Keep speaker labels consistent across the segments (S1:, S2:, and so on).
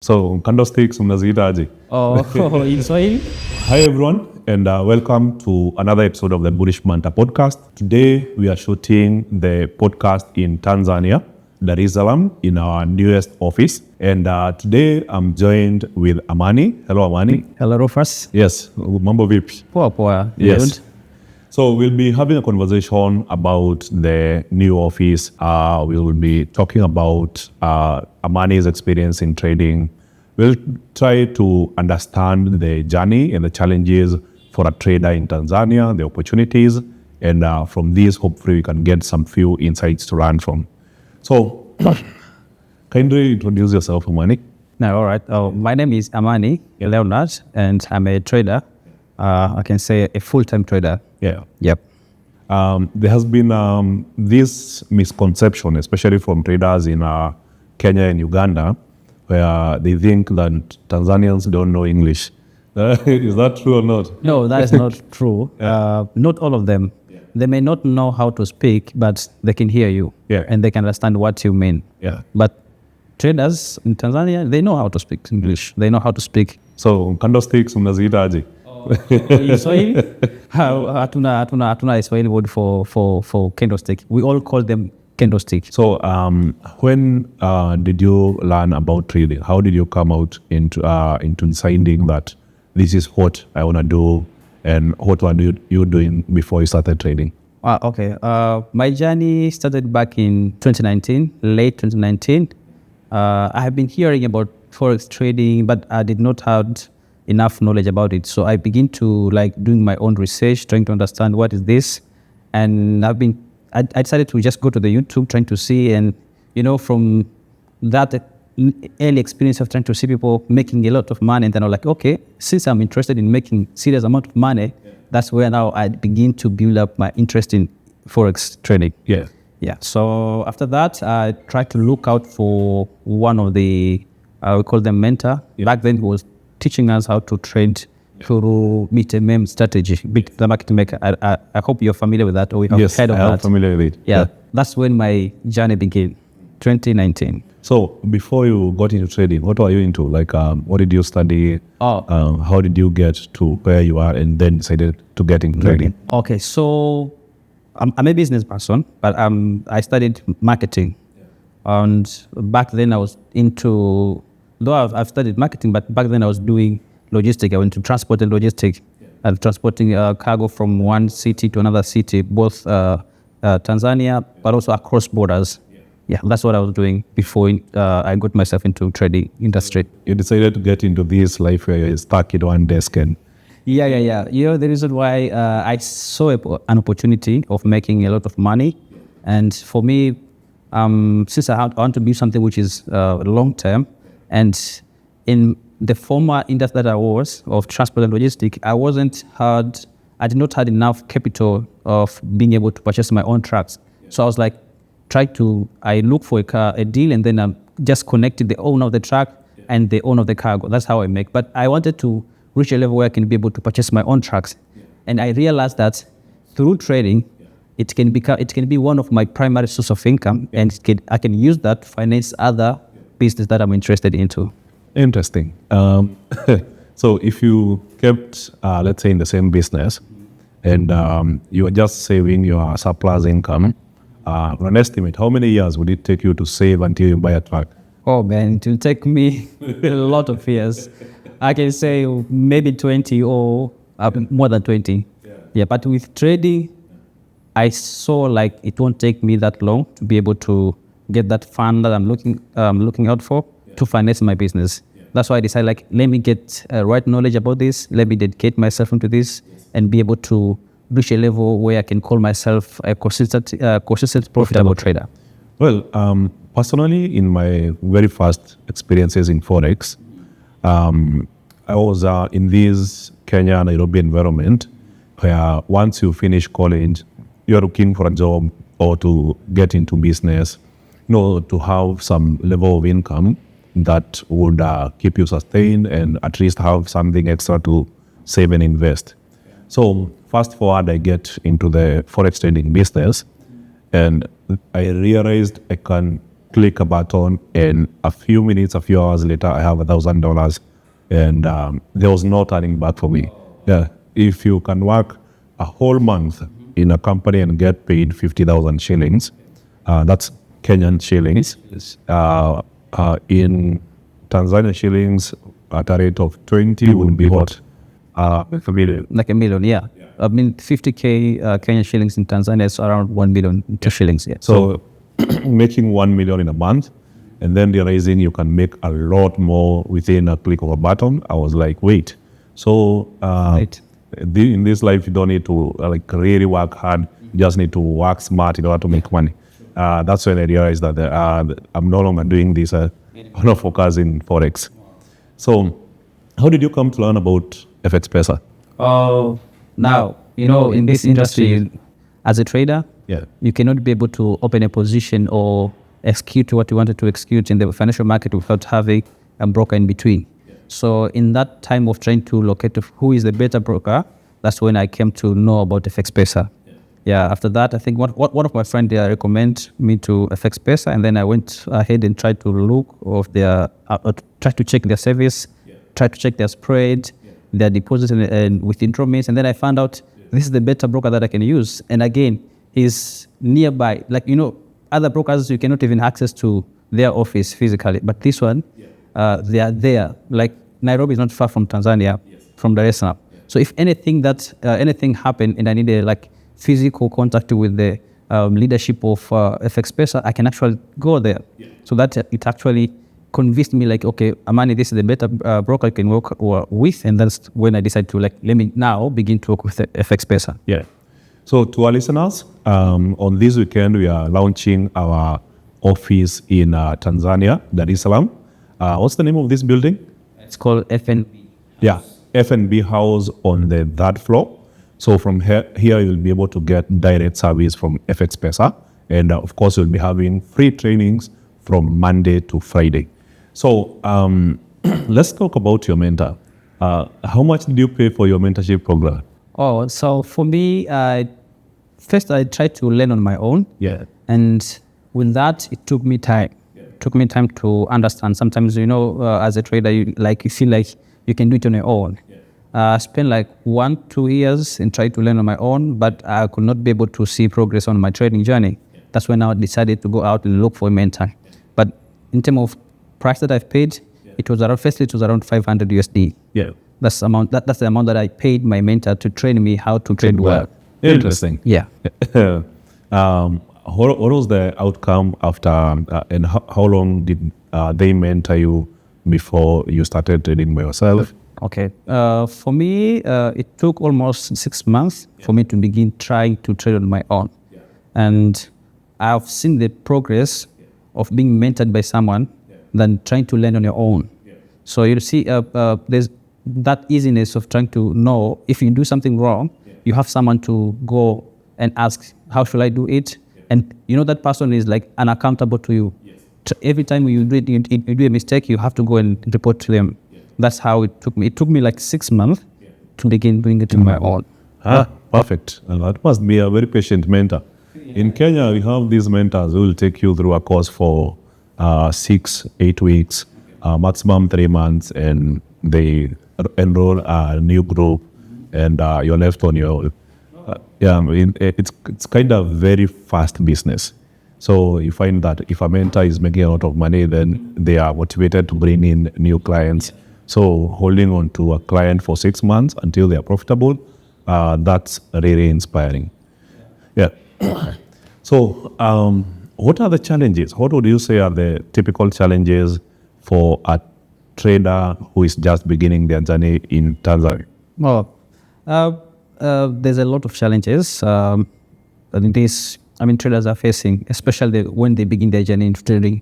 S1: So, candlesticks mnaziitaje?
S2: In Swahili?
S1: Hi everyone, and welcome to another episode of the Bullish Banter podcast. Today we are shooting the podcast in Tanzania, Dar es Salaam, in our newest office. And today I'm joined with Amani. Hello, Amani.
S2: Hello, Rufas.
S1: Yes, mambo vipi?
S2: Poa.
S1: Yes. So we'll be having a conversation about the new office. We will be talking about Amani's experience in trading. We'll try to understand the journey and the challenges for a trader in Tanzania, the opportunities, and from these, hopefully we can get some few insights to learn from. So, kindly introduce yourself, Amani.
S2: No, all right. My name is Amani Leonard, and I'm a trader. I can say a full-time trader.
S1: Yeah.
S2: Yep.
S1: There has been this misconception, especially from traders in Kenya and Uganda, where they think that Tanzanians don't know English. Is that true or not?
S2: No, that is not true. Not all of them. Yeah. They may not know how to speak, but they can hear you.
S1: Yeah.
S2: And they can understand what you mean.
S1: Yeah.
S2: But traders in Tanzania, they know how to speak English. They know how to speak.
S1: So, candlesticks mnaziitaje?
S2: In Swahili, hatuna Swahili word for candlestick. We all call them candlestick.
S1: So, when did you learn about trading? How did you come out into deciding that this is what I want to do, and what were you doing before you started trading?
S2: Okay. My journey started back in 2019, late 2019. I have been hearing about forex trading, but I did not have enough knowledge about it. So I begin to doing my own research, trying to understand what is this. And I decided to just go to the YouTube, trying to see, and from that early experience of trying to see people making a lot of money, and then I'm like, okay, since I'm interested in making serious amount of money, that's where now I begin to build up my interest in forex trading.
S1: Yeah.
S2: So after that, I tried to look out for one of the we call them mentor. Back then, he was teaching us how to trade through meet strategy, beat the market maker. I hope you're familiar with that, or you have heard of that.
S1: Yes, I am familiar with it.
S2: Yeah, that's when my journey began, 2019.
S1: So before you got into trading, what were you into? What did you study? How did you get to where you are and then decided to get into trading?
S2: Okay, so I'm a business person, but I studied marketing. And back then I was into, though I've studied marketing, but back then I was doing logistics. I went to transport and logistics, and transporting cargo from one city to another city, both Tanzania, but also across borders. Yeah, that's what I was doing before I got myself into trading industry.
S1: You decided to get into this life where you're stuck at one desk and...
S2: Yeah. The reason why I saw an opportunity of making a lot of money, and for me, since I want to do something which is long-term, and in the former industry that I was, of transport and logistics, I did not have enough capital of being able to purchase my own trucks. So I was like, I look for a deal, and then I just connected the owner of the truck and the owner of the cargo. That's how I make. But I wanted to reach a level where I can be able to purchase my own trucks. And I realized that through trading, it can be one of my primary source of income, and I can use that to finance other business that I'm interested into.
S1: Interesting. So if you kept, let's say, in the same business, and you are just saving your surplus income, on an estimate, how many years would it take you to save until you buy a truck?
S2: Oh man, it will take me a lot of years. I can say maybe 20 or more than 20. Yeah, but with trading, I saw it won't take me that long to be able to get that fund that I'm looking out for to finance my business. That's why I decided, let me get right knowledge about this. Let me dedicate myself into this and be able to reach a level where I can call myself a consistent profitable trader.
S1: Well, personally, in my very first experiences in Forex, I was in this Kenya, Nairobi environment where once you finish college, you're looking for a job or to get into business, to have some level of income that would keep you sustained and at least have something extra to save and invest. So fast forward, I get into the forex trading business, and I realized I can click a button, and a few minutes, a few hours later, I have $1,000, and there was no turning back for me. Yeah, if you can work a whole month in a company and get paid 50,000 shillings, that's Kenyan shillings. In Tanzania shillings, at a rate of 20 would be what? A million.
S2: Like a million, yeah. I mean, 50K Kenyan shillings in Tanzania is around 1 million shillings, yeah.
S1: So making 1 million in a month, and then realizing you can make a lot more within a click of a button. I was like, wait. So
S2: Right.
S1: in this life, you don't need to like really work hard. You just need to work smart in order to make money. That's when I realized that I'm no longer doing this. I want to focus in Forex. So how did you come to learn about FX Pesa?
S2: Now, in this industry, as a trader,
S1: Yeah.
S2: you cannot be able to open a position or execute what you wanted to execute in the financial market without having a broker in between. So in that time of trying to locate who is the better broker, that's when I came to know about FX Pesa. Yeah, after that, I think one of my friends recommended me to FX Pesa, and then I went ahead and tried to look of their, try to check their service, try to check their spread, their deposits and withdrawals, and then I found out this is the better broker that I can use. And again, he's nearby. Like, other brokers, you cannot even access to their office physically, but this one, they are there. Like, Nairobi is not far from Tanzania, from Dar es Salaam. So if anything happened and I need a physical contact with the leadership of FX Pesa, I can actually go there. So that it actually convinced me, like, okay, Amani, this is the better broker I can work with, and that's when I decided to let me now begin to work with FX Pesa.
S1: Yeah. So to our listeners, on this weekend we are launching our office in Tanzania, Dar es Salaam. What's the name of this building?
S2: It's called FNB.
S1: Yeah, FNB House on the third floor. So from here you'll be able to get direct service from FX Pesa, and of course you'll be having free trainings from Monday to Friday. So let's talk about your mentor. How much did you pay for your mentorship program?
S2: Oh, so for me, first I tried to learn on my own.
S1: Yeah.
S2: And with that, it took me time. It took me time to understand. Sometimes, as a trader, you feel like you can do it on your own. I spent like 1-2 years and tried to learn on my own, but I could not be able to see progress on my trading journey. That's when I decided to go out and look for a mentor. But in terms of price that I've paid, it was around 500 USD.
S1: Yeah.
S2: That's the amount that I paid my mentor to train me how to trade well.
S1: Interesting.
S2: Yeah.
S1: What was the outcome after, and how long did they mentor you before you started trading by yourself?
S2: Okay. For me, it took almost 6 months for me to begin trying to trade on my own. And I've seen the progress of being mentored by someone than trying to learn on your own. So you see, there's that easiness of trying to know if you do something wrong, you have someone to go and ask, how should I do it? And that person is like unaccountable to you. Every time you do a mistake, you have to go and report to them. That's how it took me. It took me like 6 months to begin doing it on my own.
S1: Perfect. And that must be a very patient mentor. In Kenya, we have these mentors who will take you through a course for 6-8 weeks, maximum 3 months, and they enroll a new group, and you're left on your own. It's kind of very fast business. So you find that if a mentor is making a lot of money, then they are motivated to bring in new clients. So holding on to a client for 6 months until they are profitable, that's really inspiring. Yeah. So what are the challenges? What would you say are the typical challenges for a trader who is just beginning their journey in Tanzania?
S2: Well, there's a lot of challenges traders are facing, especially when they begin their journey into trading.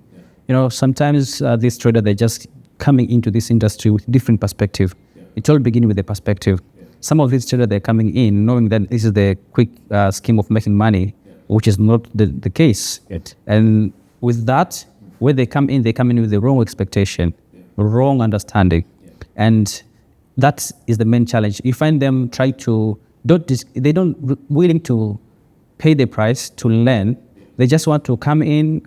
S2: Sometimes these traders, they're just coming into this industry with different perspective. It all begins with a perspective. Some of these traders, they're coming in knowing that this is the quick scheme of making money, which is not the case. And with that, when they come in with the wrong expectation, wrong understanding. And that is the main challenge. You find them they don't willing to pay the price to learn. They just want to come in,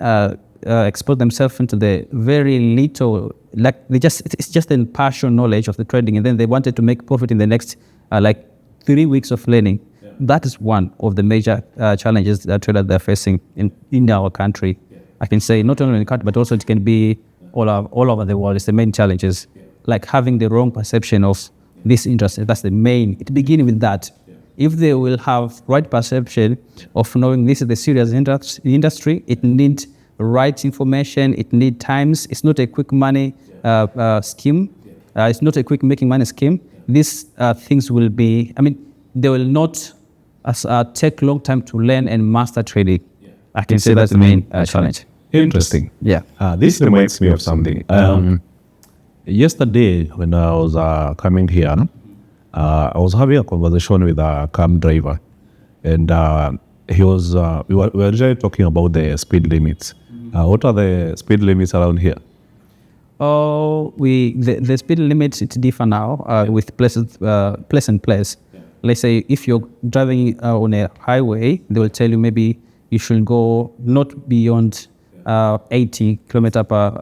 S2: expose themselves into the very little, like it's just a partial knowledge of the trading, and then they wanted to make profit in the next 3 weeks of learning. Yeah. That is one of the major challenges that traders are facing in our country. Yeah. I can say not only in the country, but also it can be all over the world. It's the main challenges, like having the wrong perception of this industry. That's the main. It begins with that. Yeah. If they will have right perception of knowing this is the serious industry, it needs right information. It needs times. It's not a quick money scheme. It's not a quick making money scheme. These things will be, they will not take long time to learn and master trading. Yeah. I can say that's the main challenge.
S1: Interesting.
S2: Yeah.
S1: This reminds me of something. Yesterday, when I was coming here, I was having a conversation with a cab driver, and he was. We were actually talking about the speed limits. What are the speed limits around here?
S2: The speed limits, it's different now with place and place. Yeah. Let's say if you're driving on a highway, they will tell you maybe you should go not beyond 80 kilometer per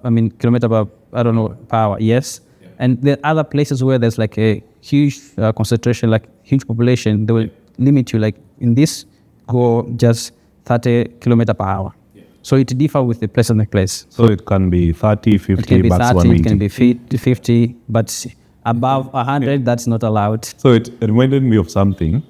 S2: per hour. Yes. Yeah. And there are other places where there's like a huge concentration, like huge population. They will limit you, like in this, go just 30 kilometer per hour. So it differs with the place and the place.
S1: So it can be 30, 50,
S2: it can be 30, it can be 50, but above 100, that's not allowed.
S1: So it reminded me of something.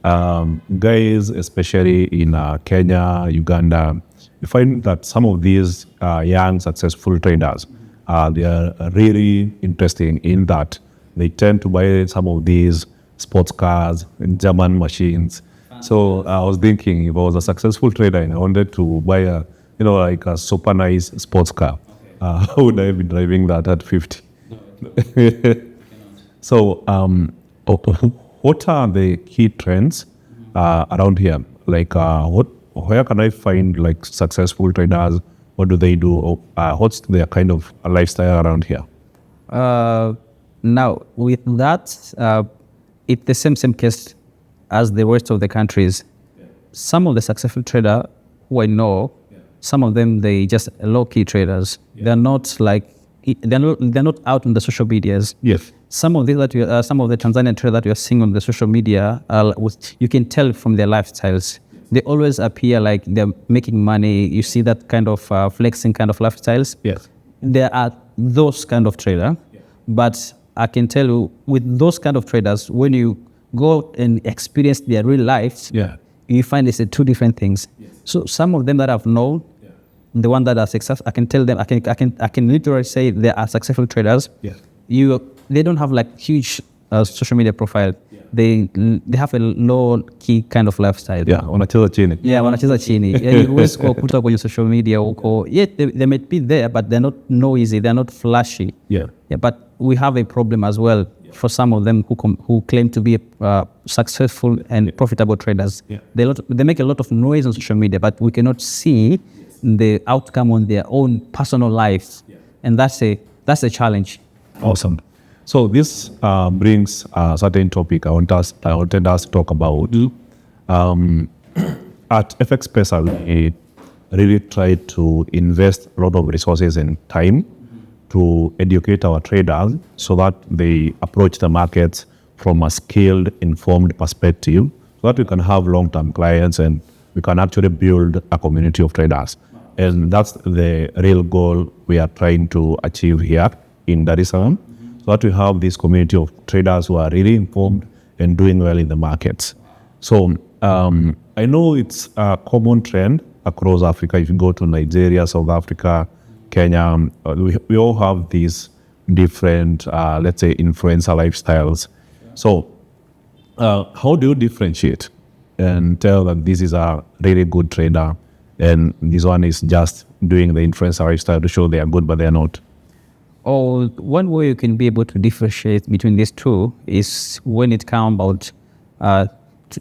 S1: Guys, especially in Kenya, Uganda, you find that some of these young, successful traders, they are really interesting in that they tend to buy some of these sports cars and German machines. So I was thinking, if I was a successful trader and I wanted to buy a super nice sports car, how would I be driving that at 50? So what are the key trends around here? Where can I find like successful traders? What do they do? What's their kind of lifestyle around here?
S2: Now, with that, it's the same case as the rest of the countries. Yeah. Some of the successful traders who I know, some of them, they just low-key traders. Yeah. They're not out on the social medias.
S1: Yes.
S2: Some of the Tanzanian traders that you are seeing on the social media, you can tell from their lifestyles. They always appear like they're making money. You see that kind of flexing kind of lifestyles.
S1: Yes.
S2: There are those kind of traders, but I can tell you, with those kind of traders, when you go and experience their real life, you find it's two different things. Yes. So some of them that I've known, the one that are successful, I can tell them, I can literally say they are successful traders.
S1: Yes.
S2: They don't have like huge social media profile. Yeah. They have a low key kind of lifestyle.
S1: Yeah, wanacheza chini.
S2: Yeah, wanacheza chini. You always kuta kwenye social media huko. Yeah, they might be there, but they're not noisy. They're not flashy.
S1: Yeah.
S2: Yeah, but we have a problem as well for some of them who claim to be successful and profitable traders. Yeah. They make a lot of noise on social media, but we cannot see the outcome on their own personal life, and that's a challenge.
S1: Awesome. So this brings a certain topic I wanted us to talk about. At FX Pesa, we really try to invest a lot of resources and time to educate our traders so that they approach the markets from a skilled, informed perspective, so that we can have long-term clients and we can actually build a community of traders. And that's the real goal we are trying to achieve here in Dar es Salaam, so that we have this community of traders who are really informed and doing well in the markets. So I know it's a common trend across Africa. If you go to Nigeria, South Africa, Kenya, we all have these different, let's say, influencer lifestyles. So how do you differentiate and tell that this is a really good trader and this one is just doing the influencer lifestyle to show they are good, but they are not?
S2: Oh, one way you can be able to differentiate between these two is when it comes about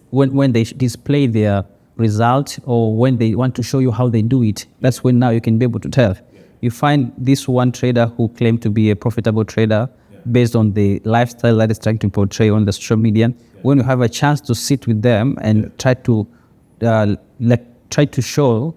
S2: when they display their result, or when they want to show you how they do it. That's when now you can be able to tell. You find this one trader who claimed to be a profitable trader based on the lifestyle that is trying to portray on the social media. When you have a chance to sit with them and try to show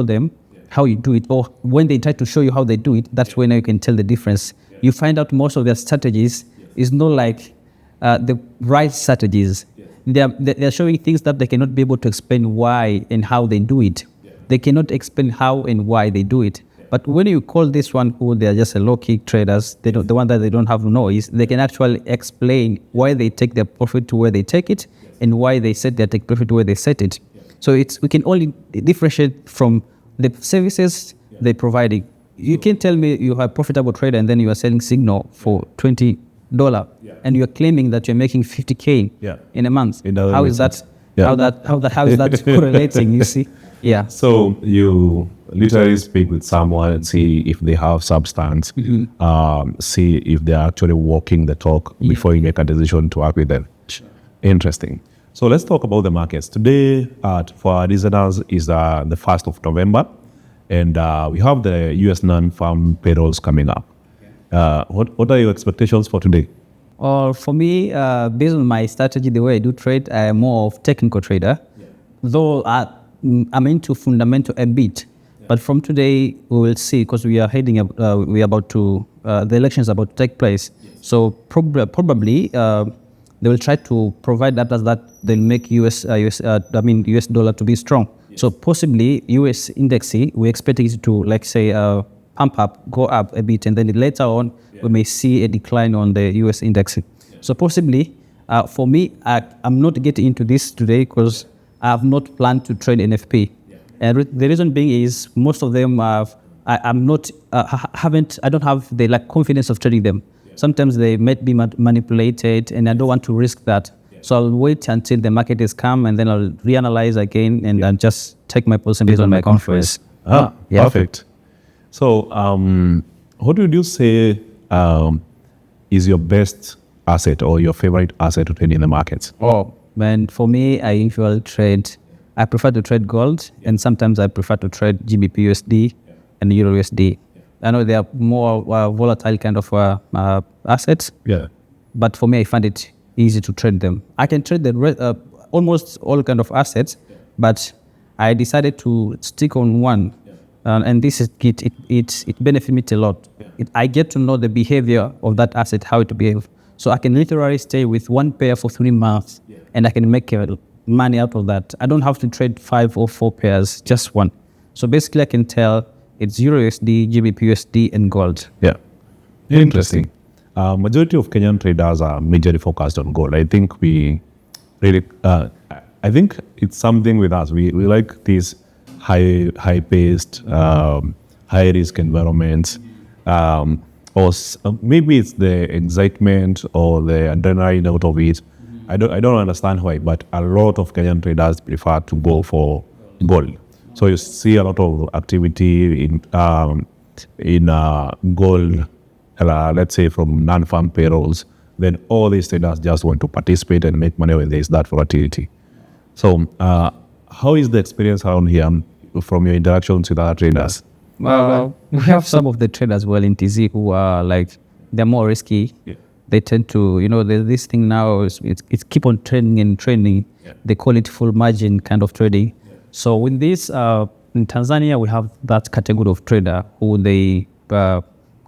S2: them how you do it, or when they try to show you how they do it, that's when you can tell the difference. You find out most of their strategies is not like the right strategies. They're showing things that they cannot be able to explain why and how they do it. They cannot explain how and why they do it. But when you call this one who they are just a low-key traders, the one that they don't have noise, they can actually explain why they take their profit to where they take it and why they set their take profit to where they set it. So we can only differentiate from the services they're providing. You can't tell me you are a profitable trader and then you are selling signal for $20 and you are claiming that you're making 50K in a month. How is that? How is that correlating? You see? Yeah.
S1: So you literally speak with someone and see if they have substance, see if they're actually walking the talk before you make a decision to work with them. Interesting. So let's talk about the markets. Today, for our listeners, is the 1st of November, and we have the U.S. non-farm payrolls coming up. What are your expectations for today?
S2: For me, based on my strategy, the way I do trade, I am more of technical trader. Though I'm into fundamental a bit. But from today, we will see, because we are heading, we are about to, the election is about to take place. So probably they will try to provide that as that they'll make US dollar to be strong. So possibly US index, we expect it to, like say, pump up, go up a bit, and then later on we may see a decline on the US index. So possibly, for me, I'm not getting into this today because I have not planned to trade NFP. And the reason being is most of them I don't have the confidence of trading them. Sometimes they might be manipulated, and I don't want to risk that. So I'll wait until the market is calm, and then I'll reanalyze again and I'll just take my position based on my confidence.
S1: Perfect. So what would you say is your best asset or your favorite asset to trade in the markets?
S2: Man, for me, I prefer to trade gold, and sometimes I prefer to trade GBP USD and Euro USD. I know they are more volatile kind of assets, but for me, I find it easy to trade them. I can trade almost all kind of assets, but I decided to stick on one, and this is it benefits me a lot. I get to know the behavior of that asset, how it behaves. So I can literally stay with one pair for 3 months, and I can make money out of that. I don't have to trade 5 or 4 pairs, just one. So basically, I can tell it's Euro USD, GBP USD, and gold.
S1: Yeah, interesting. Majority of Kenyan traders are majorly focused on gold. I think we really, I think it's something with us. We like these high-paced, high-risk environments. Or maybe it's the excitement or the adrenaline out of it. I don't understand why, but a lot of Kenyan traders prefer to go for gold. So you see a lot of activity in gold, let's say from non-farm payrolls. Then all these traders just want to participate and make money when there is that volatility. So how is the experience around here from your interactions with other traders?
S2: Well, we have some of the traders in TZ who are they're more risky. They tend to, there's this thing now, it's keep on training and training. They call it full margin kind of trading. So with this, in Tanzania, we have that category of trader who they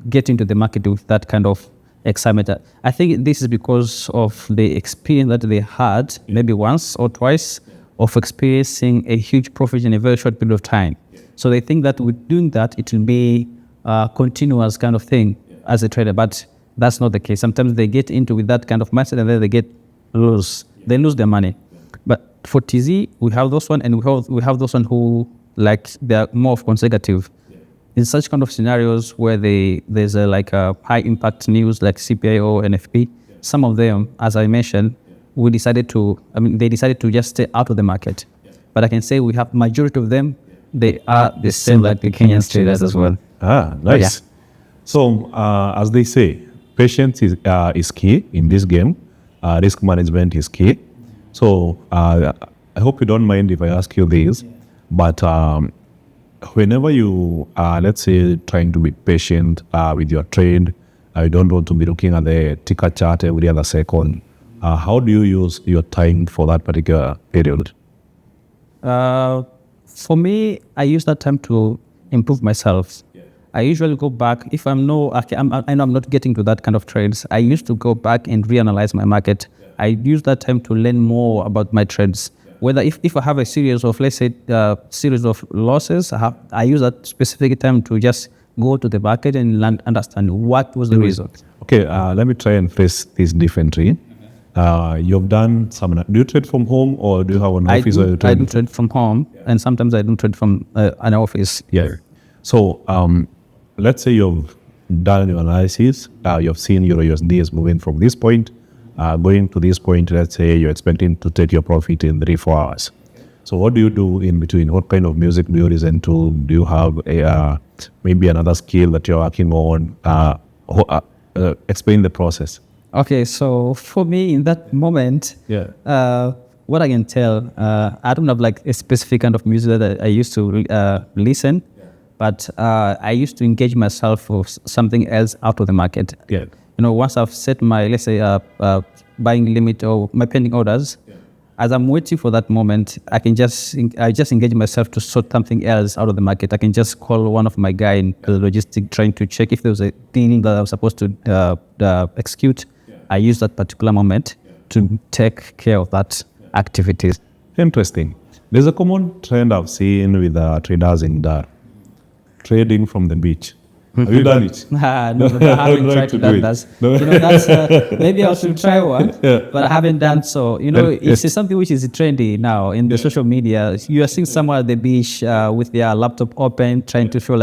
S2: get into the market with that kind of excitement. I think this is because of the experience that they had, maybe once or twice, of experiencing a huge profit in a very short period of time. So they think that with doing that, it will be a continuous kind of thing as a trader, but that's not the case. Sometimes they get into with that kind of mindset and then they they lose their money. But for TZ, we have those one, and we have those one who they are more of conservative. In such kind of scenarios where there's a high impact news like CPI or NFP, some of them, as I mentioned, they decided to just stay out of the market. But I can say we have majority of them. They are the same like the Kenyan traders as well.
S1: Nice. So, as they say, patience is key in this game. Risk management is key. So, I hope you don't mind if I ask you this, but whenever you are, let's say, trying to be patient with your trade, you don't want to be looking at the ticker chart every other second. How do you use your time for that particular period?
S2: For me, I use that time to improve myself, I usually go back. If I know I'm not getting to that kind of trades, I used to go back and reanalyze my market. I use that time to learn more about my trades. Whether if I have a series of, let's say, series of losses, I use that specific time to just go to the market and understand what was the reason.
S1: Okay, let me try and phrase this differently. You've done some. Do you trade from home or do you have an office?
S2: I do trade from home, and sometimes I do trade from an office.
S1: Yeah. So let's say you've done your analysis. You've seen your USD is moving from this point, going to this point. Let's say you're expecting to take your profit in 3-4 hours. So what do you do in between? What kind of music do you listen to? Do you have maybe another skill that you're working on? Explain the process.
S2: Okay, so for me in that moment, what I can tell, I don't have like a specific kind of music that I used to listen, but I used to engage myself with something else out of the market.
S1: Yeah.
S2: Once I've set my, let's say, buying limit or my pending orders, as I'm waiting for that moment, I just engage myself to sort something else out of the market. I can just call one of my guy in the logistic trying to check if there was a thing that I was supposed to execute. I use that particular moment to take care of that activities.
S1: Interesting. There's a common trend I've seen with traders in Dar. Trading from the beach. Have you done it?
S2: No, I haven't tried to do that. That's, maybe I should try one, but I haven't done so. It's something which is trendy now in the social media. You are seeing someone at the beach with their laptop open, trying to show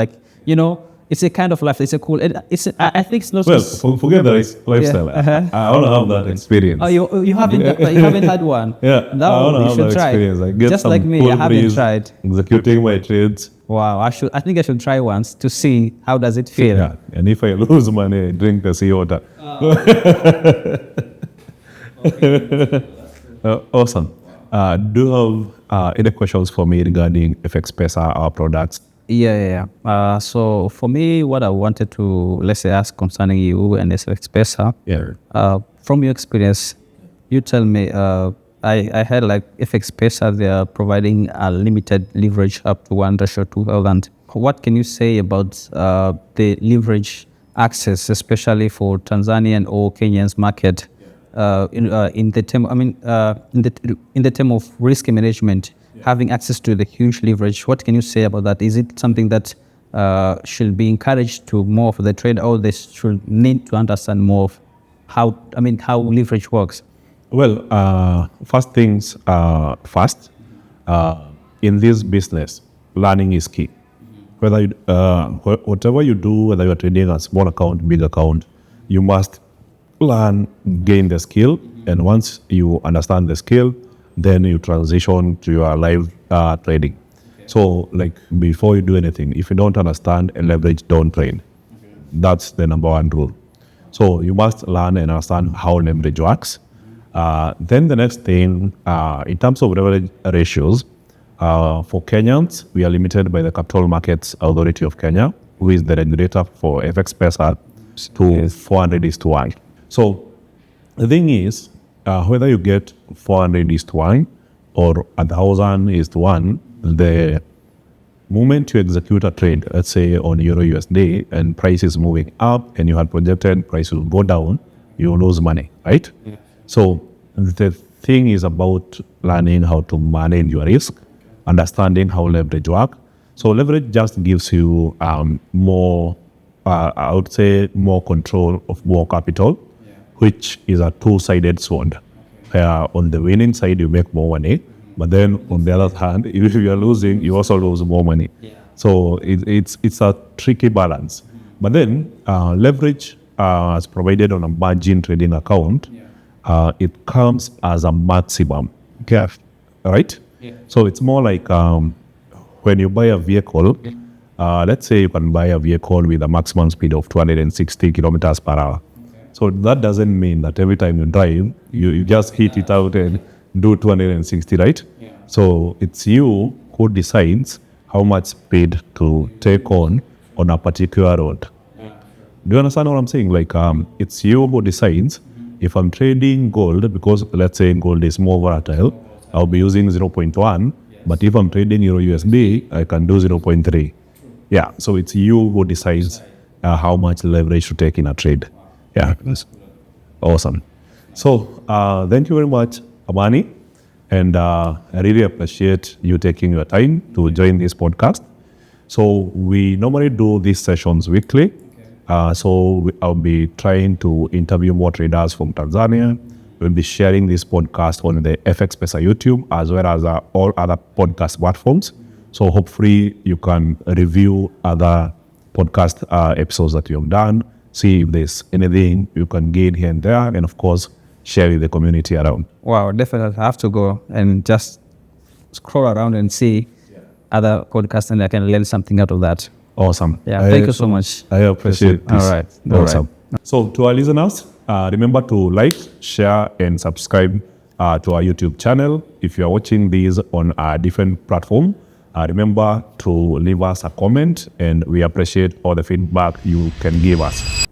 S2: it's a kind of life. It's a cool. I think it's not.
S1: Well, forget the lifestyle. I want to have that experience.
S2: Oh, you haven't had one.
S1: Yeah,
S2: no,
S1: I want to have that
S2: try.
S1: Experience. I get
S2: just
S1: some
S2: like me,
S1: cool
S2: I haven't tried.
S1: Executing my trades.
S2: Wow, I think I should try once to see how does it feel.
S1: Yeah, and if I lose money, drink the sea water. Awesome. Do you have any questions for me regarding FX Pesa, our products?
S2: Yeah. So for me, what I wanted to, let's say, ask concerning you and FX Pesa, from your experience, you tell me, I heard like FX Pesa, they are providing a limited leverage up to 1:2,000. What can you say about the leverage access, especially for Tanzanian or Kenyans market, in the term? I mean, in the term of risk management, having access to the huge leverage. What can you say about that? Is it something that should be encouraged to more of the trade, or they should need to understand more of how leverage works?
S1: Well, first things first. In this business, learning is key. Whether whatever you do, whether you're trading a small account, big account, you must learn, gain the skill, and once you understand the skill, then you transition to your live trading. So, like before you do anything, if you don't understand a leverage, don't trade. That's the number one rule. So you must learn and understand how leverage works. Then the next thing, in terms of leverage ratios, for Kenyans, we are limited by the Capital Markets Authority of Kenya, who is the regulator for FX Pesa, to 400:1. So the thing is, whether you get 400:1 or 1,000:1, the moment you execute a trade, let's say on Euro USD, and price is moving up and you had projected price will go down, you lose money, right? Yeah. So the thing is about learning how to manage your risk, understanding how leverage works. So leverage just gives you more, I would say, more control of more capital, which is a two-sided sword. On the winning side, you make more money, but then on the other hand, if you are losing, you also lose more money. So it's a tricky balance. But then leverage, as provided on a margin trading account, it comes as a maximum. Okay. Right? So it's more like when you buy a vehicle, let's say you can buy a vehicle with a maximum speed of 260 kilometers per hour. So that doesn't mean that every time you drive, you just hit it out and do 260, right? So it's you who decides how much speed to take on a particular road. Do you understand what I'm saying? Like it's you who decides if I'm trading gold, because let's say gold is more volatile, I'll be using 0.1. But if I'm trading Euro USD, I can do 0.3. Yeah, so it's you who decides how much leverage to take in a trade. Yeah, awesome. So thank you very much, Amani. And I really appreciate you taking your time to join this podcast. So we normally do these sessions weekly. I'll be trying to interview more traders from Tanzania. We'll be sharing this podcast on the FX Pesa YouTube as well as all other podcast platforms. So hopefully you can review other podcast episodes that you have done, see if there's anything you can gain here and there, and of course, share with the community around.
S2: Wow, definitely. I have to go and just scroll around and see other podcasts, and I can learn something out of that.
S1: Awesome.
S2: Yeah, thank you so much.
S1: I appreciate this.
S2: All right.
S1: Awesome. So to our listeners, remember to like, share, and subscribe to our YouTube channel. If you are watching these on a different platform, remember to leave us a comment, and we appreciate all the feedback you can give us.